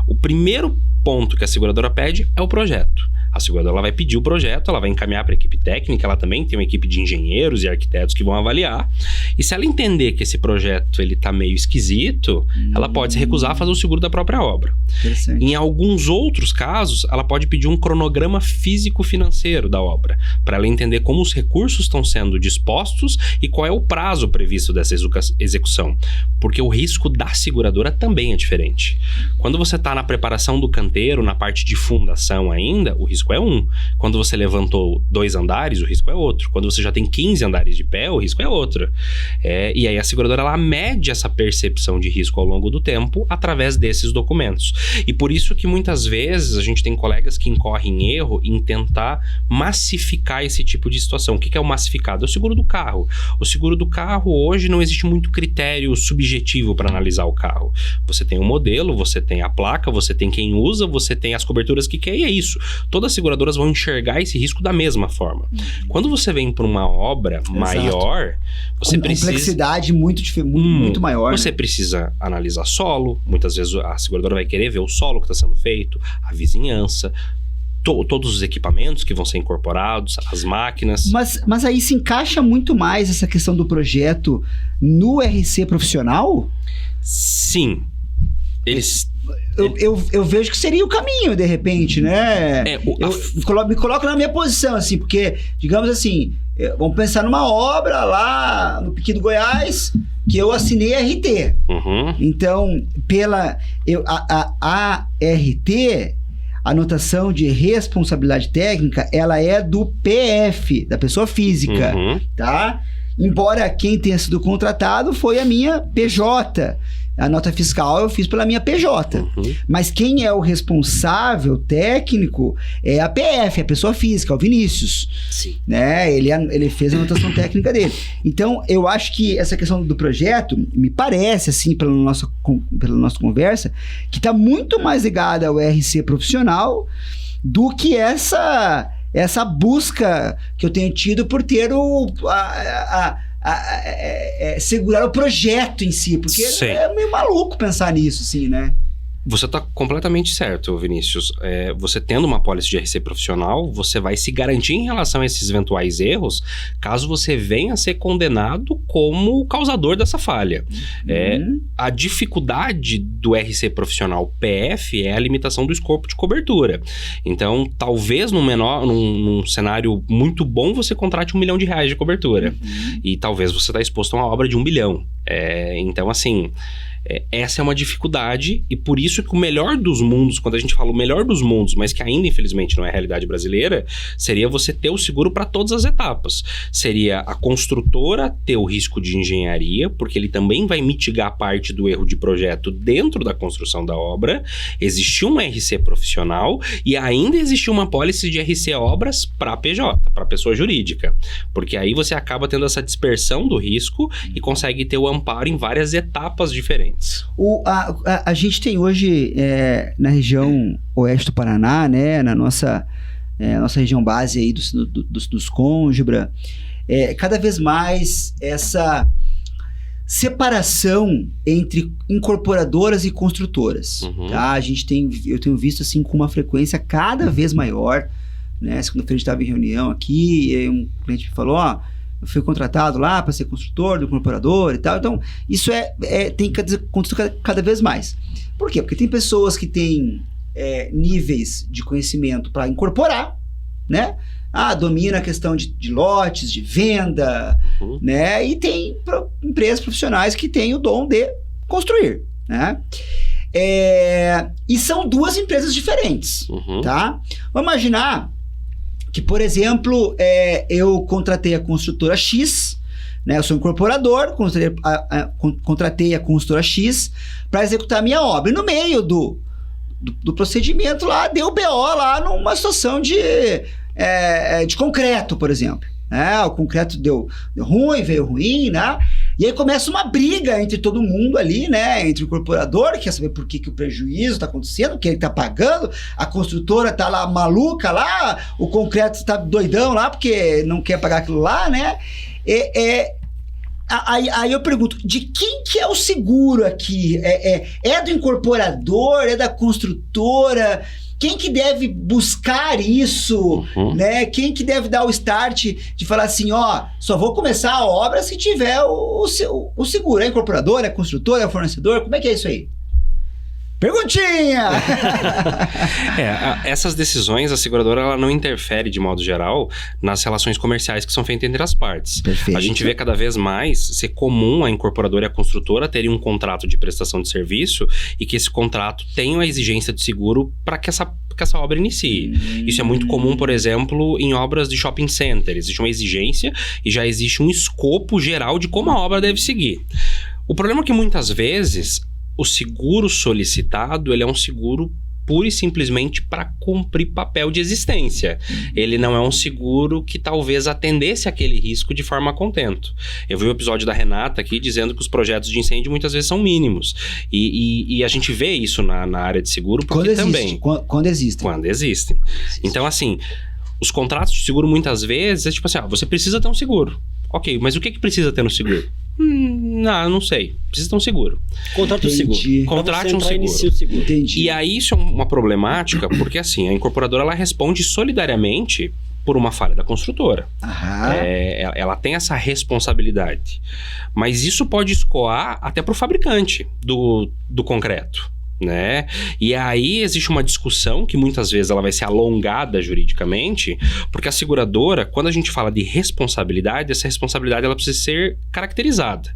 o primeiro ponto que a seguradora pede é o projeto. A seguradora ela vai pedir o projeto, ela vai encaminhar para a equipe técnica, ela também tem uma equipe de engenheiros e arquitetos que vão avaliar. E se ela entender que esse projeto ele tá meio esquisito, ela pode se recusar a fazer o seguro da própria obra. Em alguns outros casos, ela pode pedir um cronograma físico-financeiro da obra, para ela entender como os recursos estão sendo dispostos e qual é o prazo previsto dessa execução. Porque o risco da seguradora também é diferente. Quando você está na preparação do canteiro, na parte de fundação ainda, o risco é um. Quando você levantou 2 andares, o risco é outro. Quando você já tem 15 andares de pé, o risco é outro. E aí a seguradora ela mede essa percepção de risco ao longo do tempo através desses documentos. E por isso que muitas vezes a gente tem colegas que incorrem em erro em tentar massificar esse tipo de situação. O que é o massificado? É o seguro do carro. O seguro do carro hoje não existe muito critério subjetivo para analisar o carro. Você tem o modelo, você tem a placa, você tem quem usa, você tem as coberturas que quer e é isso. Todas as seguradoras vão enxergar esse risco da mesma forma. Quando você vem para uma obra maior, você precisa... Complexidade muito maior. Você precisa analisar solo, muitas vezes a seguradora vai querer ver o solo que está sendo feito, a vizinhança, todos os equipamentos que vão ser incorporados, as máquinas. Mas aí se encaixa muito mais essa questão do projeto no RC profissional? Sim. Eu vejo que seria o caminho, de repente, né? Me coloco na minha posição, assim, porque, digamos assim, vamos pensar numa obra lá no Piqui do Goiás, que eu assinei RT. Então, a ART, anotação de responsabilidade técnica, ela é do PF, da pessoa física, tá? Embora quem tenha sido contratado foi a minha PJ. A nota fiscal eu fiz pela minha PJ. Mas quem é o responsável técnico é a PF, a pessoa física, o Vinícius. Sim. Né? Ele fez a anotação técnica dele. Então, eu acho que essa questão do projeto, me parece, assim, pela nossa conversa, que está muito mais ligada ao RC profissional do que essa busca que eu tenho tido por ter segurar o projeto em si, porque é meio maluco pensar nisso, assim, né? Você está completamente certo, Vinícius. Você tendo uma pólice de RC profissional, você vai se garantir em relação a esses eventuais erros, caso você venha a ser condenado como o causador dessa falha. A dificuldade do RC profissional PF é a limitação do escopo de cobertura. Então, talvez num cenário muito bom, você contrate R$1 milhão de cobertura. E talvez você está exposto a uma obra de R$1 bilhão. Então, assim... essa é uma dificuldade e por isso que o melhor dos mundos, quando a gente fala o melhor dos mundos, mas que ainda infelizmente não é a realidade brasileira, seria você ter o seguro para todas as etapas. Seria a construtora ter o risco de engenharia, porque ele também vai mitigar parte do erro de projeto dentro da construção da obra, existir um RC profissional e ainda existir uma pólice de RC obras para PJ, para pessoa jurídica, porque aí você acaba tendo essa dispersão do risco e consegue ter o amparo em várias etapas diferentes. A gente tem hoje na região oeste do Paraná, né, na nossa região base aí dos Côngebra, cada vez mais essa separação entre incorporadoras e construtoras. Tá? Eu tenho visto assim com uma frequência cada vez maior, né? Segunda-feira a gente estava em reunião aqui e um cliente me falou, eu fui contratado lá para ser construtor do incorporador e tal. Então, isso tem que acontecer cada vez mais. Por quê? Porque tem pessoas que têm níveis de conhecimento para incorporar, né? domina a questão de lotes, de venda, né? E tem empresas profissionais que têm o dom de construir, né? E são duas empresas diferentes, tá? Vamos imaginar que, por exemplo, eu contratei a construtora X, né? Eu sou incorporador, contratei a construtora X para executar a minha obra. E no meio do procedimento lá, deu BO lá numa situação de concreto, por exemplo. O concreto deu ruim, veio ruim, né? E aí começa uma briga entre todo mundo ali, né? Entre o incorporador, que quer saber por que o prejuízo está acontecendo, quem ele está pagando, a construtora tá lá maluca lá, o concreto está doidão lá porque não quer pagar aquilo lá, né? Aí eu pergunto, de quem que é o seguro aqui? É do incorporador? É da construtora? Quem que deve buscar isso, né? Quem que deve dar o start de falar assim, só vou começar a obra se tiver o seguro? É incorporador, é construtor, é fornecedor? Como é que é isso aí? Perguntinha! Essas decisões, a seguradora ela não interfere, de modo geral, nas relações comerciais que são feitas entre as partes. Perfeito. A gente vê cada vez mais ser comum a incorporadora e a construtora terem um contrato de prestação de serviço e que esse contrato tenha a exigência de seguro para que essa obra inicie. Isso é muito comum, por exemplo, em obras de shopping center. Existe uma exigência e já existe um escopo geral de como a obra deve seguir. O problema é que muitas vezes o seguro solicitado, ele é um seguro pura e simplesmente para cumprir papel de existência. Ele não é um seguro que talvez atendesse aquele risco de forma a contento. Eu vi o episódio da Renata aqui dizendo que os projetos de incêndio muitas vezes são mínimos. E a gente vê isso na área de seguro porque Quando existem. Quando existem. Então, assim, os contratos de seguro muitas vezes é tipo assim, você precisa ter um seguro. Ok, mas o que precisa ter no seguro? Não sei. Precisa ter um seguro. Contrato de seguro. Contrate um seguro. Entendi. E aí isso é uma problemática, porque assim, a incorporadora ela responde solidariamente por uma falha da construtora. Ela tem essa responsabilidade. Mas isso pode escoar até para o fabricante do concreto. Né? E aí existe uma discussão que muitas vezes ela vai ser alongada juridicamente, porque a seguradora, quando a gente fala de responsabilidade, essa responsabilidade ela precisa ser caracterizada.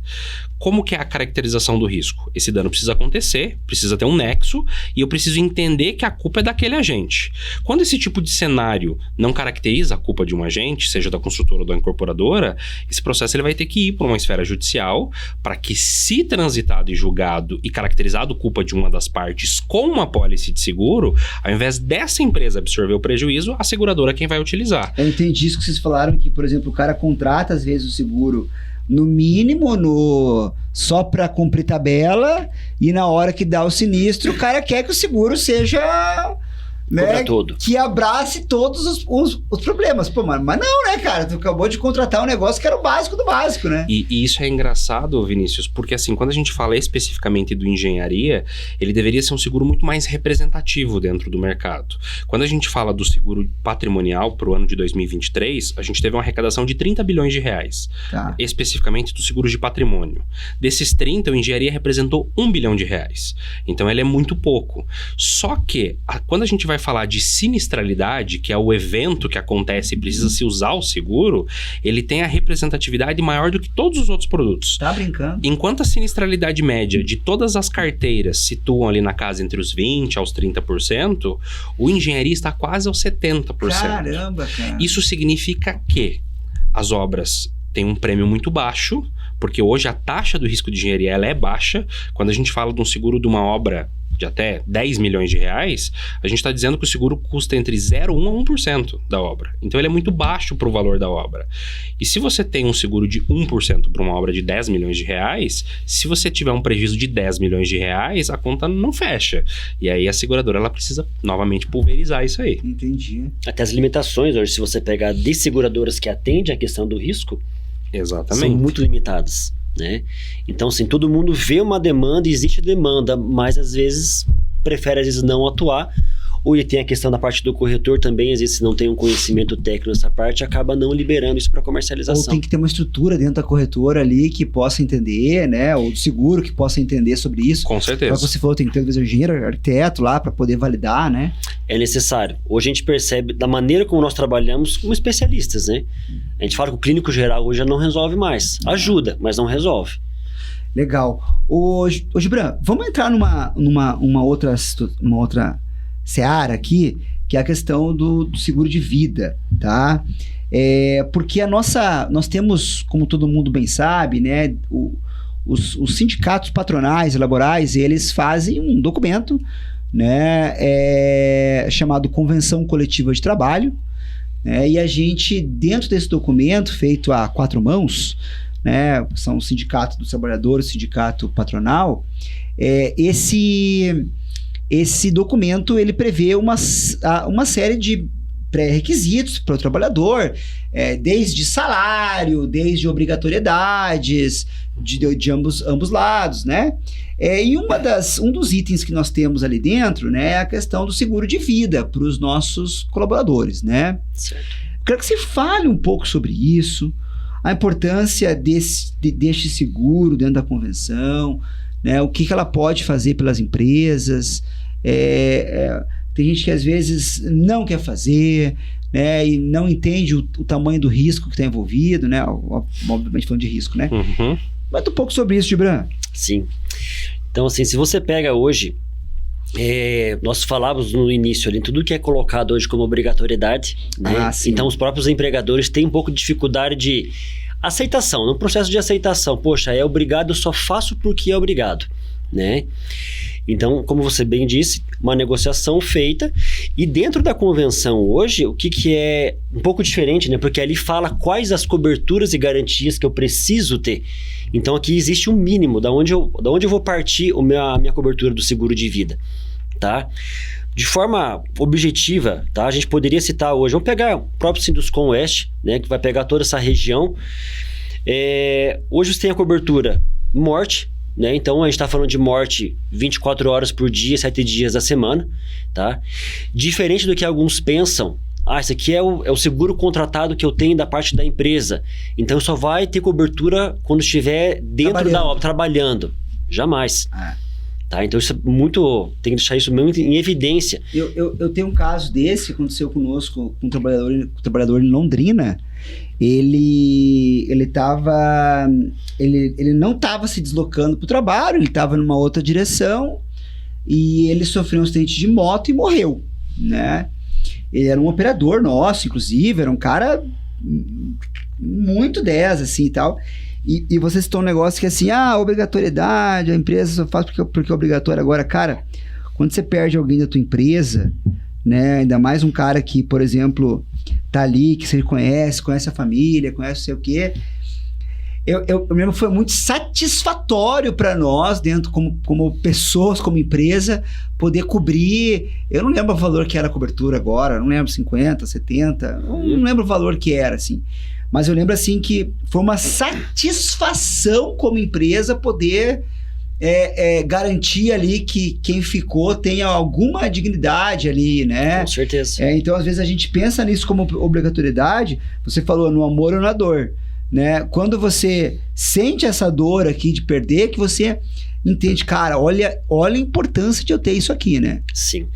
Como que é a caracterização do risco? Esse dano precisa acontecer, precisa ter um nexo, e eu preciso entender que a culpa é daquele agente. Quando esse tipo de cenário não caracteriza a culpa de um agente, seja da construtora ou da incorporadora, esse processo ele vai ter que ir para uma esfera judicial para que, se transitado e julgado e caracterizado culpa de uma das partes com uma pólice de seguro, ao invés dessa empresa absorver o prejuízo, a seguradora é quem vai utilizar. Eu entendi isso que vocês falaram, que, por exemplo, o cara contrata às vezes o seguro no mínimo, só para cumprir tabela, e na hora que dá o sinistro, o cara quer que o seguro seja, né, que abrace todos os problemas. Pô, mas não, né, cara? Tu acabou de contratar um negócio que era o básico do básico, né? E isso é engraçado, Vinícius, porque assim, quando a gente fala especificamente do engenharia, ele deveria ser um seguro muito mais representativo dentro do mercado. Quando a gente fala do seguro patrimonial para o ano de 2023, a gente teve uma arrecadação de 30 bilhões de reais. Tá. Especificamente dos seguros de patrimônio. Desses 30, a engenharia representou 1 bilhão de reais. Então, ela é muito pouco. Só que, quando a gente vai falar de sinistralidade, que é o evento que acontece e precisa se usar o seguro, ele tem a representatividade maior do que todos os outros produtos. Tá brincando? Enquanto a sinistralidade média de todas as carteiras situam ali na casa entre os 20% aos 30%, o engenharia está quase aos 70%. Caramba, cara. Isso significa que as obras têm um prêmio muito baixo, porque hoje a taxa do risco de engenharia ela é baixa. Quando a gente fala de um seguro de uma obra de até 10 milhões de reais, a gente está dizendo que o seguro custa entre 0,1% a 1% da obra. Então ele é muito baixo para o valor da obra. E se você tem um seguro de 1% para uma obra de 10 milhões de reais, se você tiver um prejuízo de 10 milhões de reais, a conta não fecha. E aí a seguradora ela precisa novamente pulverizar isso aí. Entendi. Até as limitações hoje, se você pegar de seguradoras que atendem a questão do risco, exatamente, são muito limitadas. Né? Então, assim, todo mundo vê uma demanda, existe demanda, mas às vezes prefere às vezes não atuar, ou tem a questão da parte do corretor também, às vezes se não tem um conhecimento técnico nessa parte, acaba não liberando isso para comercialização. Ou tem que ter uma estrutura dentro da corretora ali que possa entender, né? Ou do seguro que possa entender sobre isso. Com certeza. Como você falou, tem que ter um engenheiro, arquiteto lá para poder validar, né? É necessário. Hoje a gente percebe, da maneira como nós trabalhamos, como especialistas, né? A gente fala que o clínico geral hoje já não resolve mais. Ajuda, mas não resolve. Legal. Ô Gibran, vamos entrar numa outra seara aqui, que é a questão do seguro de vida, tá? Porque nós temos, como todo mundo bem sabe, né, os sindicatos patronais e laborais, eles fazem um documento, né, chamado Convenção Coletiva de Trabalho, né, e a gente, dentro desse documento, feito a 4 mãos, né, são o Sindicato dos Trabalhadores, o Sindicato Patronal, esse documento ele prevê uma série de pré-requisitos para o trabalhador, desde salário, desde obrigatoriedades de ambos lados, né? E um dos itens que nós temos ali dentro, né, é a questão do seguro de vida para os nossos colaboradores, né? Certo. Quero que você fale um pouco sobre isso, a importância deste seguro dentro da convenção, né? O que ela pode fazer pelas empresas. Tem gente que às vezes não quer fazer, né? E não entende o tamanho do risco que está envolvido, né? Obviamente falando de risco, né? Uhum. Fala um pouco sobre isso, Gibran. Sim. Então, assim, se você pega hoje, nós falávamos no início ali, tudo que é colocado hoje como obrigatoriedade, né? Então os próprios empregadores têm um pouco de dificuldade de aceitação, no processo de aceitação. Poxa, é obrigado, eu só faço porque é obrigado, né? Então, como você bem disse, uma negociação feita, e dentro da convenção hoje, o que é um pouco diferente, né? Porque ali fala quais as coberturas e garantias que eu preciso ter. Então aqui existe um mínimo, da onde eu vou partir a minha cobertura do seguro de vida, tá? De forma objetiva, tá? A gente poderia citar hoje, vamos pegar o próprio Sinduscom Oeste, né? Que vai pegar toda essa região. Hoje você tem a cobertura morte, né? Então a gente está falando de morte 24 horas por dia, 7 dias da semana, tá? Diferente do que alguns pensam, isso aqui é o seguro contratado que eu tenho da parte da empresa, então só vai ter cobertura quando estiver dentro da obra, trabalhando. Jamais. Tá? Então isso é muito, tem que deixar isso mesmo em evidência. Eu tenho um caso desse que aconteceu conosco, com um trabalhador em Londrina. Ele não estava se deslocando para o trabalho, ele estava numa outra direção e ele sofreu um acidente de moto e morreu, né? Ele era um operador nosso, inclusive, era um cara muito 10, assim, e tal. E você citou um negócio que assim, obrigatoriedade, a empresa só faz porque é obrigatório. Agora, cara, quando você perde alguém da tua empresa, né, ainda mais um cara que, por exemplo, tá ali, que você conhece a família, conhece não sei o quê, eu mesmo foi muito satisfatório para nós, dentro como pessoas, como empresa, poder cobrir. Eu não lembro o valor que era a cobertura agora, não lembro, 50, 70, não lembro o valor que era, assim. Mas eu lembro, assim, que foi uma satisfação como empresa poder garantir ali que quem ficou tenha alguma dignidade ali, né? Com certeza. Então, às vezes, a gente pensa nisso como obrigatoriedade. Você falou no amor ou na dor, né? Quando você sente essa dor aqui de perder, que você entende, cara, olha a importância de eu ter isso aqui, né? Sim.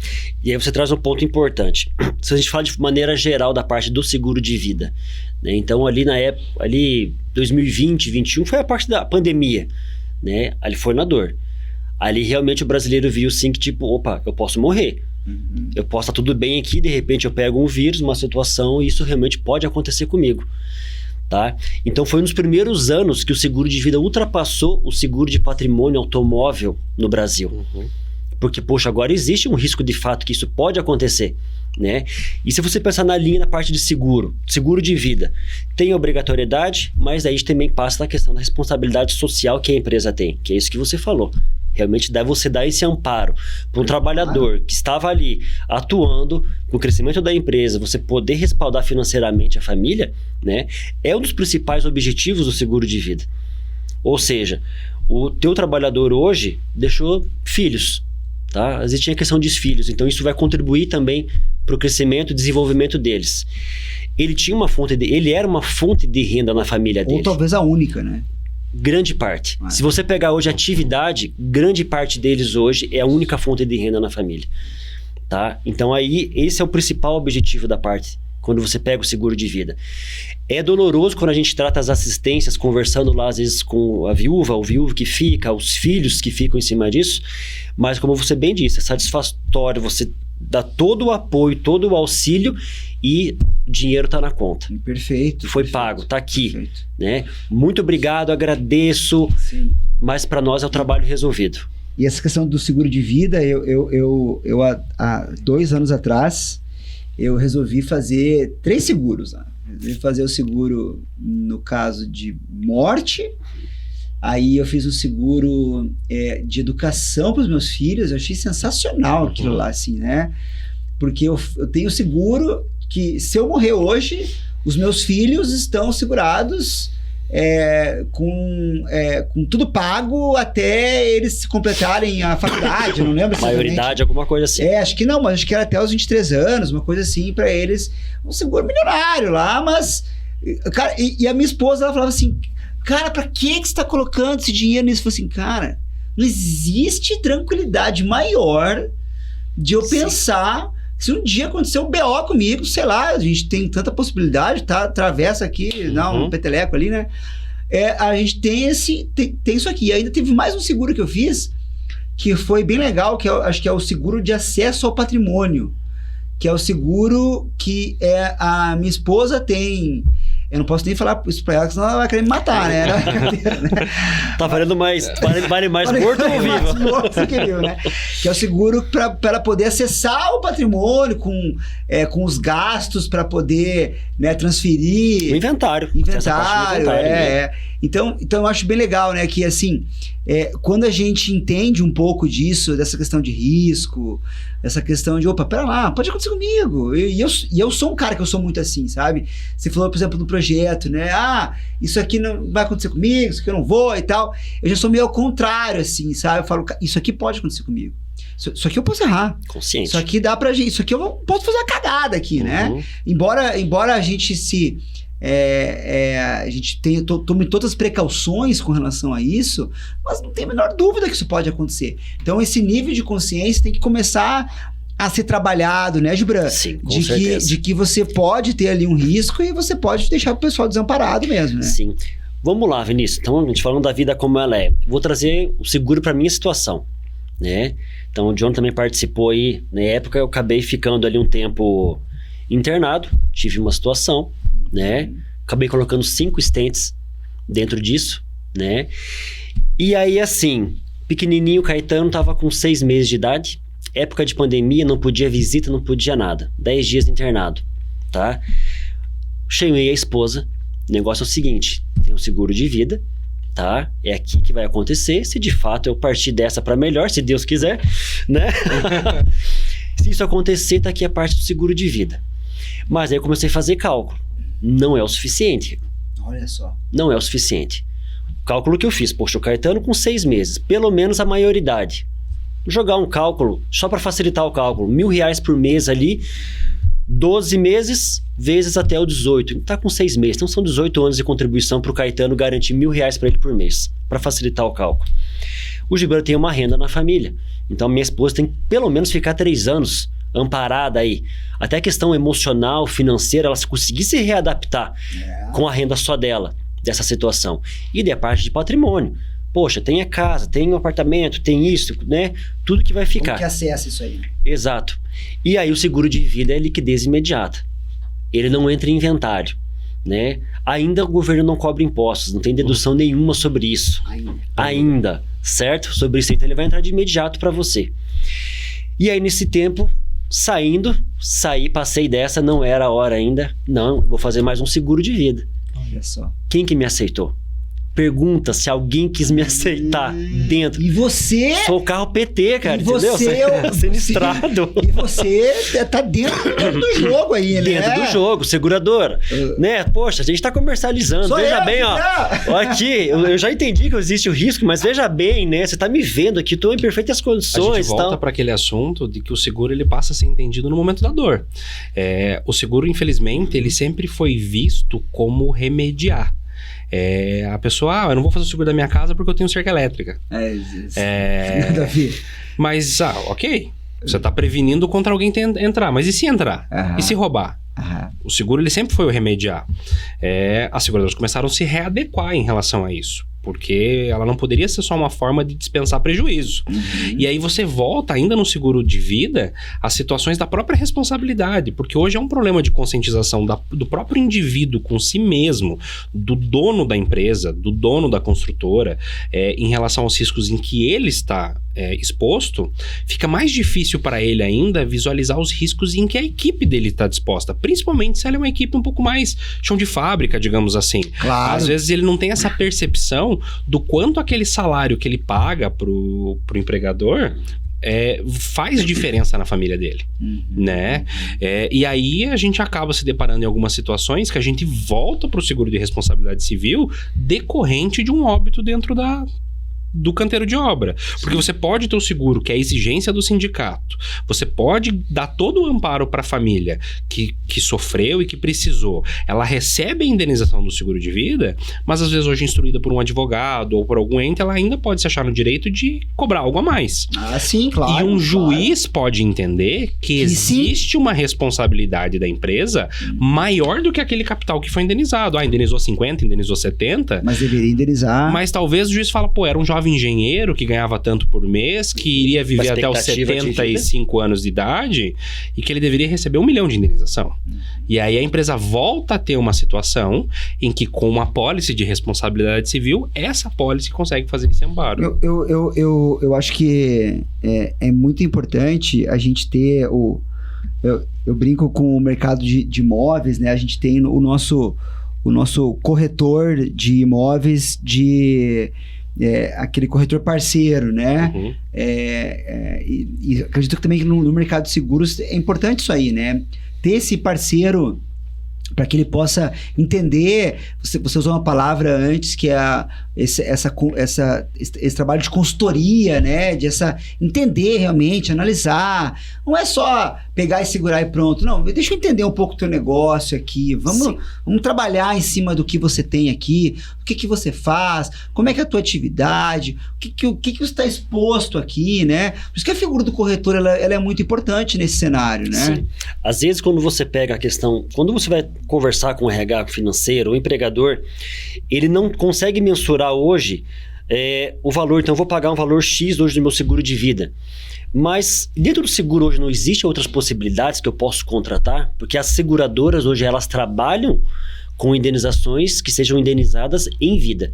E aí você traz um ponto importante. Se a gente fala de maneira geral da parte do seguro de vida, né? Então ali na época, 2020, 2021, foi a parte da pandemia, né? Ali foi na dor. Ali realmente o brasileiro viu sim que tipo, opa, eu posso morrer. Eu posso estar tudo bem aqui, de repente eu pego um vírus, uma situação, e isso realmente pode acontecer comigo. Tá? Então foi nos primeiros anos que o seguro de vida ultrapassou o seguro de patrimônio automóvel no Brasil. Porque, poxa, agora existe um risco de fato que isso pode acontecer, né? E se você pensar na linha da parte de seguro de vida, tem obrigatoriedade, mas aí também passa na questão da responsabilidade social que a empresa tem, que é isso que você falou. Realmente você dá esse amparo para um trabalhador que estava ali atuando com o crescimento da empresa, você poder respaldar financeiramente a família, né? É um dos principais objetivos do seguro de vida. Ou seja, o teu trabalhador hoje deixou filhos, tá? Às vezes tinha questão de filhos, então isso vai contribuir também para o crescimento e desenvolvimento deles. Ele era uma fonte de renda na família dele. Ou talvez a única, né? Grande parte. Se você pegar hoje a atividade, grande parte deles hoje é a única fonte de renda na família, tá? Então aí, esse é o principal objetivo da parte, quando você pega o seguro de vida. É doloroso quando a gente trata as assistências, conversando lá às vezes com a viúva, o viúvo que fica, os filhos que ficam em cima disso, mas como você bem disse, é satisfatório você dar todo o apoio, todo o auxílio e o dinheiro está na conta. Perfeito. Foi perfeito, pago, está aqui. Perfeito. Né? Muito obrigado, agradeço, Sim. mas para nós é o trabalho resolvido. E essa questão do seguro de vida, eu há 2 anos atrás, eu resolvi fazer 3 seguros. Né? Resolvi fazer o seguro no caso de morte, aí eu fiz o seguro de educação para os meus filhos, eu achei sensacional aquilo lá, assim, né? Porque eu tenho seguro que se eu morrer hoje, os meus filhos estão segurados com tudo pago até eles completarem a faculdade, não lembro. Maioridade, alguma coisa assim. Acho que não, mas acho que era até os 23 anos, uma coisa assim, para eles, um seguro milionário lá, mas, cara, e a minha esposa, ela falava assim, cara, pra que você tá colocando esse dinheiro nisso? Eu falei assim, cara, não existe tranquilidade maior de eu pensar, se um dia acontecer um BO comigo, sei lá, a gente tem tanta possibilidade, tá? Atravessa aqui, dá um peteleco ali, né? A gente tem isso aqui. E ainda teve mais um seguro que eu fiz, que foi bem legal, que acho que é o seguro de acesso ao patrimônio, que é o seguro que a minha esposa tem. Eu não posso nem falar isso pra ela, senão ela vai querer me matar, né? Tá valendo mais, vale mais morto ou vivo? Mais morto que vivo, né? Que é o seguro para ela poder acessar o patrimônio com os gastos para poder, né, transferir. O inventário. Então eu acho bem legal, né? Que assim, quando a gente entende um pouco disso, dessa questão de risco, essa questão de, opa, pera lá, pode acontecer comigo. E eu sou um cara que eu sou muito assim, sabe? Você falou, por exemplo, do projeto, né? Isso aqui não vai acontecer comigo, isso aqui eu não vou e tal. Eu já sou meio ao contrário, assim, sabe? Eu falo, isso aqui pode acontecer comigo. Isso aqui eu posso errar. Consciente. Isso aqui dá pra gente. Isso aqui eu posso fazer uma cagada aqui, né? Embora a gente a gente tome todas as precauções com relação a isso, mas não tem a menor dúvida que isso pode acontecer. Então, esse nível de consciência tem que começar a ser trabalhado, né, Gibran? Sim, com certeza. De que você pode ter ali um risco e você pode deixar o pessoal desamparado mesmo, né? Sim. Vamos lá, Vinícius. Então, a gente falando da vida como ela é. Vou trazer o seguro para minha situação, né? Então, o John também participou aí. Na época, eu acabei ficando ali um tempo internado. Tive uma situação, né? Acabei colocando 5 stents dentro disso, né? E aí, assim, pequenininho, Caetano tava com 6 meses de idade. Época de pandemia, não podia visita, não podia nada. 10 dias internado, tá? Chamei a esposa. O negócio é o seguinte, tem um seguro de vida, tá? É aqui que vai acontecer. Se de fato eu partir dessa para melhor, se Deus quiser, né? Se isso acontecer, tá aqui a parte do seguro de vida. Mas aí eu comecei a fazer cálculo. Não é o suficiente. Olha só. Não é o suficiente. O cálculo que eu fiz, poxa, o Caetano com 6 meses, pelo menos a maioridade. Jogar um cálculo, só para facilitar o cálculo, R$1.000 por mês ali, 12 meses vezes até o 18. Então tá com 6 meses, então são 18 anos de contribuição para o Caetano garantir R$1.000 para ele por mês, para facilitar o cálculo. O Gibran tem uma renda na família, então minha esposa tem que pelo menos ficar 3 anos amparada aí. Até a questão emocional, financeira, ela conseguir se readaptar com a renda só dela, dessa situação. E daí a parte de patrimônio. Poxa, tem a casa, tem o apartamento, tem isso, né? Tudo que vai ficar. Como que acessa isso aí? Exato. E aí o seguro de vida é liquidez imediata. Ele não entra em inventário, né? Ainda o governo não cobra impostos, não tem dedução nenhuma sobre isso. Ainda, certo? Sobre isso, então ele vai entrar de imediato para você. E aí nesse tempo, passei dessa, não era a hora ainda. Não, vou fazer mais um seguro de vida. Olha só. Quem que me aceitou? pergunta se alguém quis me aceitar dentro. E você... Sou o carro PT, cara, e entendeu? você é o... Sinistrado. E você tá dentro do jogo aí, né? Dentro do jogo, seguradora. Né? Poxa, a gente tá comercializando. Sou veja eu, bem, ó. Ó, aqui, eu já entendi que existe o risco, mas veja bem, né? Você tá me vendo aqui, tô em perfeitas A condições. gente volta para aquele assunto de que o seguro ele passa a ser entendido no momento da dor. O seguro, infelizmente, ele sempre foi visto como remediar. A pessoa, eu não vou fazer o seguro da minha casa porque eu tenho cerca elétrica. Nada a ver. Mas, ok. Você está prevenindo contra alguém entrar. Mas e se entrar? E se roubar? O seguro ele sempre foi o remediar. As seguradoras começaram a se readequar em relação a isso. Porque ela não poderia ser só uma forma de dispensar prejuízo. E aí você volta ainda no seguro de vida às situações da própria responsabilidade. Porque hoje é um problema de conscientização do próprio indivíduo com si mesmo, do dono da empresa, do dono da construtora, em relação aos riscos em que ele está exposto. Fica mais difícil para ele ainda visualizar os riscos em que a equipe dele está disposta. Principalmente se ela é uma equipe um pouco mais chão de fábrica, digamos assim. Claro. Às vezes ele não tem essa percepção do quanto aquele salário que ele paga pro empregador faz diferença na família dele, né? E aí a gente acaba se deparando em algumas situações que a gente volta pro seguro de responsabilidade civil decorrente de um óbito dentro do canteiro de obra. Porque você pode ter o seguro, que é a exigência do sindicato. Você pode dar todo o amparo para a família que sofreu e que precisou. Ela recebe a indenização do seguro de vida, mas às vezes hoje instruída por um advogado ou por algum ente, ela ainda pode se achar no direito de cobrar algo a mais. Sim, claro. E um juiz pode entender que existe uma responsabilidade da empresa maior do que aquele capital que foi indenizado. Indenizou 50, indenizou 70. Mas deveria indenizar. Mas talvez o juiz fala, era um jovem engenheiro que ganhava tanto por mês, que iria viver até os 75 anos de idade e que ele deveria receber 1 milhão de indenização. E aí a empresa volta a ter uma situação em que, com uma apólice de responsabilidade civil, essa apólice consegue fazer esse amparo. Eu acho que é muito importante a gente ter eu brinco com o mercado de imóveis, né? A gente tem o nosso corretor de imóveis aquele corretor parceiro, né? E acredito que também que no mercado de seguros é importante isso aí, né? Ter esse parceiro para que ele possa entender. Você usou uma palavra antes que é esse trabalho de consultoria, né? Entender realmente, analisar. Não é só pegar e segurar e pronto. Não, deixa eu entender um pouco o teu negócio aqui. Vamos trabalhar em cima do que você tem aqui, o que você faz, como é que é a tua atividade, o que você está exposto aqui, né? Por isso que a figura do corretor ela é muito importante nesse cenário, né? Sim. Às vezes, quando você pega a questão, quando você vai conversar com o RH financeiro, o empregador, ele não consegue mensurar hoje o valor. Então, eu vou pagar um valor X hoje do meu seguro de vida. Mas dentro do seguro hoje não existem outras possibilidades que eu posso contratar, porque as seguradoras hoje elas trabalham com indenizações que sejam indenizadas em vida.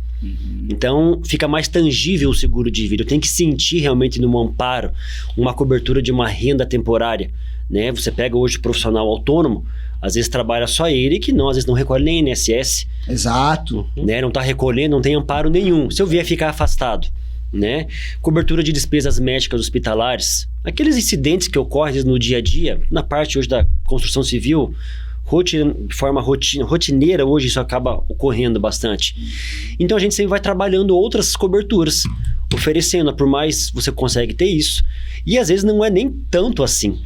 Então fica mais tangível o seguro de vida. Eu tenho que sentir realmente no amparo uma cobertura de uma renda temporária, né? Você pega hoje o profissional autônomo, às vezes trabalha só ele, que às vezes não recolhe nem INSS. Exato. Né? Não está recolhendo, não tem amparo nenhum. Se eu vier ficar afastado, né? Cobertura de despesas médicas hospitalares, aqueles incidentes que ocorrem no dia a dia, na parte hoje da construção civil, de forma rotineira, hoje isso acaba ocorrendo bastante. Então a gente sempre vai trabalhando outras coberturas, oferecendo, por mais você consegue ter isso. E às vezes não é nem tanto assim.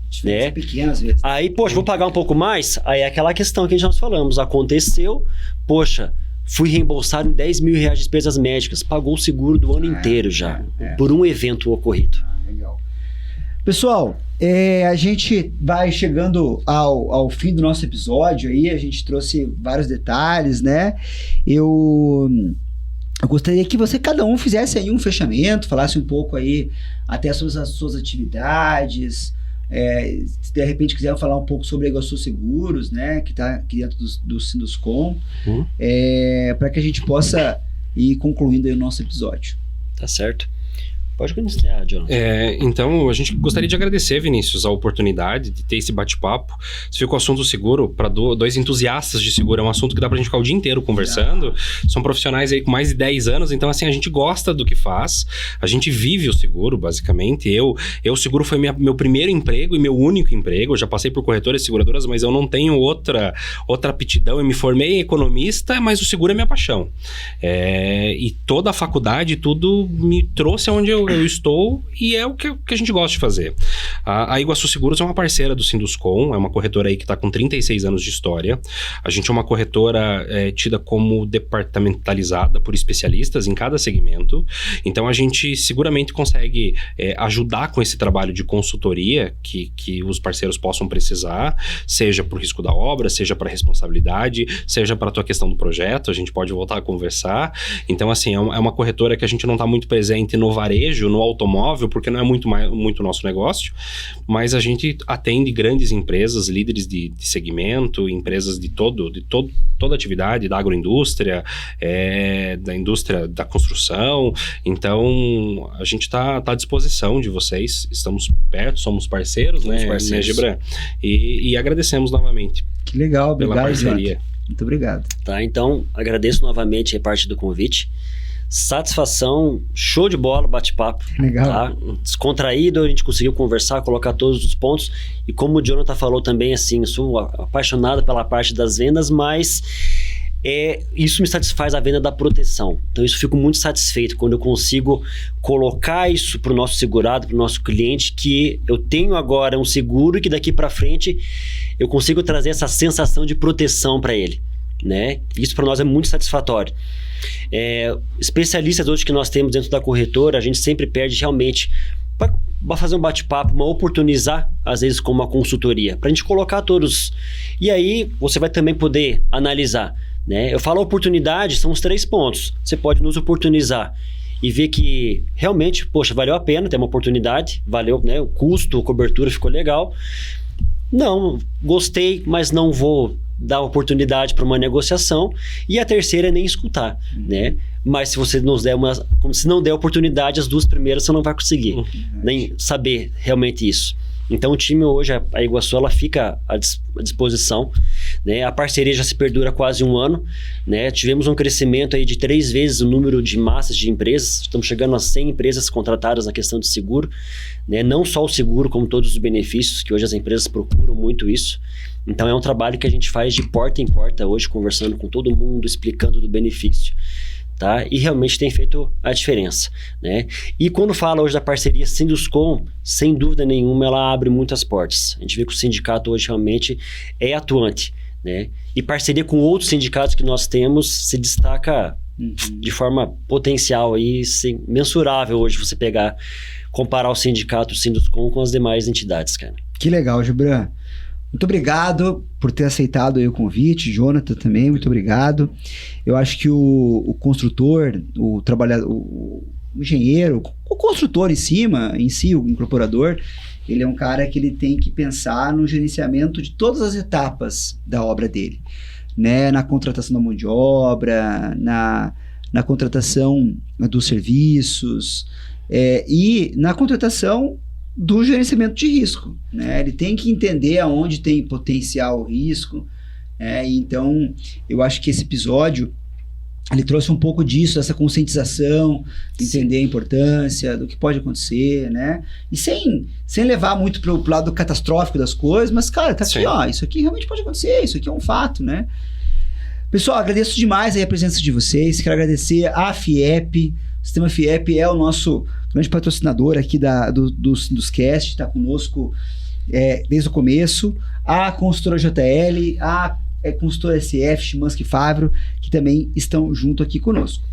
Diferença pequena às vezes. Aí, poxa, vou pagar um pouco mais? Aí é aquela questão que nós falamos, aconteceu, poxa, fui reembolsado em 10 mil reais de despesas médicas, pagou o seguro do ano inteiro já, por um evento ocorrido. Legal. Pessoal, a gente vai chegando ao fim do nosso episódio aí, a gente trouxe vários detalhes, né? Eu gostaria que cada um fizesse aí um fechamento, falasse um pouco aí até sobre as suas atividades, se de repente quiser falar um pouco sobre a Iguaçu Seguros, né, que está aqui dentro do Sinduscom, para que a gente possa ir concluindo aí o nosso episódio. Tá certo. Pode continuar, John. Então, a gente gostaria de agradecer, Vinícius, a oportunidade de ter esse bate-papo. Você viu que o assunto seguro, para dois entusiastas de seguro, é um assunto que dá pra gente ficar o dia inteiro conversando. São profissionais aí com mais de 10 anos, então assim, a gente gosta do que faz, a gente vive o seguro, basicamente. O seguro foi meu primeiro emprego e meu único emprego. Eu já passei por corretoras e seguradoras, mas eu não tenho outra aptidão. Eu me formei economista, mas o seguro é minha paixão. E toda a faculdade, tudo me trouxe aonde eu estou, e é o que a gente gosta de fazer. A Iguaçu Seguros é uma parceira do Sinduscom, é uma corretora aí que está com 36 anos de história. A gente é uma corretora tida como departamentalizada por especialistas em cada segmento. Então a gente seguramente consegue ajudar com esse trabalho de consultoria que os parceiros possam precisar, seja por risco da obra, seja para responsabilidade, seja para a tua questão do projeto. A gente pode voltar a conversar. Então assim, é uma corretora que a gente não está muito presente no varejo, no automóvel, porque não é muito o nosso negócio, mas a gente atende grandes empresas, líderes de segmento, empresas de toda atividade, da agroindústria, da indústria da construção. Então, a gente está à disposição de vocês, estamos perto, somos parceiros, né, Gibran? E agradecemos novamente. Que legal, pela obrigado, parceria. Jonathan. Muito obrigado. Tá, então, agradeço novamente a parte do convite. Satisfação, show de bola, bate-papo. Legal. Tá? Descontraído, a gente conseguiu conversar, colocar todos os pontos. E como o Jonathan falou também, assim, eu sou apaixonado pela parte das vendas, mas isso me satisfaz a venda da proteção. Então, isso fico muito satisfeito quando eu consigo colocar isso para o nosso segurado, para o nosso cliente, que eu tenho agora um seguro e que daqui para frente eu consigo trazer essa sensação de proteção para ele, né? Isso para nós é muito satisfatório. Especialistas hoje que nós temos dentro da corretora, a gente sempre perde realmente para fazer um bate-papo, uma oportunizar, às vezes com uma consultoria, para a gente colocar todos. E aí você vai também poder analisar, né? Eu falo oportunidade, são os 3 pontos. Você pode nos oportunizar e ver que realmente, poxa, valeu a pena ter uma oportunidade, valeu, né? O custo, a cobertura ficou legal. Não, gostei, mas não vou dar oportunidade para uma negociação. E a terceira é nem escutar, né? Mas se você nos der como se não der oportunidade, as 2 primeiras você não vai conseguir nem saber realmente isso. Então o time hoje, a Iguaçu, ela fica à disposição, né? A parceria já se perdura quase 1 ano, né? Tivemos um crescimento aí de 3 vezes o número de massas de empresas. Estamos chegando a 100 empresas contratadas na questão de seguro, né? Não só o seguro, como todos os benefícios, que hoje as empresas procuram muito isso. Então é um trabalho que a gente faz de porta em porta hoje, conversando com todo mundo, explicando do benefício. Tá? E realmente tem feito a diferença, né? E quando fala hoje da parceria Sinduscom, sem dúvida nenhuma, ela abre muitas portas. A gente vê que o sindicato hoje realmente é atuante, né? E parceria com outros sindicatos que nós temos se destaca de forma potencial e mensurável hoje você comparar o sindicato Sinduscom com as demais entidades, cara. Que legal, Gibran. Muito obrigado por ter aceitado aí o convite, Jonathan também, muito obrigado. Eu acho que o construtor, o trabalhador, o engenheiro, o construtor em si, o incorporador, ele é um cara que ele tem que pensar no gerenciamento de todas as etapas da obra dele, né? Na contratação da mão de obra, na contratação dos serviços e na contratação do gerenciamento de risco, né? Ele tem que entender aonde tem potencial risco, então eu acho que esse episódio ele trouxe um pouco disso, dessa conscientização, de entender a importância do que pode acontecer, né? E sem levar muito pro lado catastrófico das coisas, mas cara, tá aqui, ó, isso aqui realmente pode acontecer, isso aqui é um fato, né? Pessoal, agradeço demais aí a presença de vocês, quero agradecer a FIEP. O Sistema FIEP é o nosso grande patrocinador aqui dos cast, está conosco desde o começo. A consultora JL, a consultora SF, Chimansky Favro, que também estão junto aqui conosco.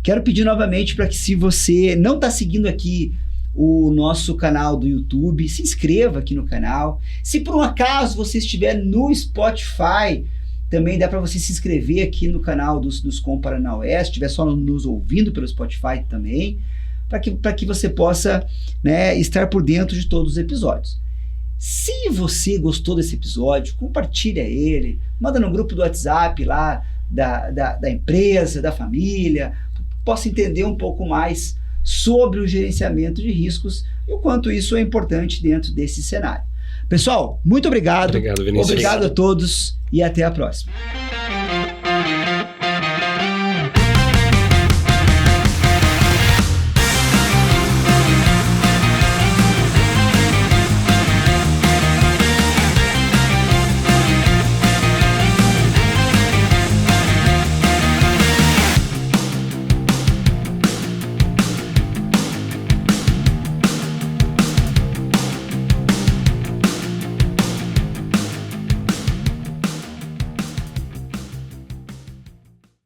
Quero pedir novamente para que, se você não está seguindo aqui o nosso canal do YouTube, se inscreva aqui no canal. Se por um acaso você estiver no Spotify, também dá para você se inscrever aqui no canal dos Sinduscom Paraná Oeste, se estiver só nos ouvindo pelo Spotify também, para que você possa, né, estar por dentro de todos os episódios. Se você gostou desse episódio, compartilha ele, manda no grupo do WhatsApp lá da empresa, da família, possa entender um pouco mais sobre o gerenciamento de riscos e o quanto isso é importante dentro desse cenário. Pessoal, muito obrigado. Obrigado, Vinícius. Obrigado a todos e até a próxima.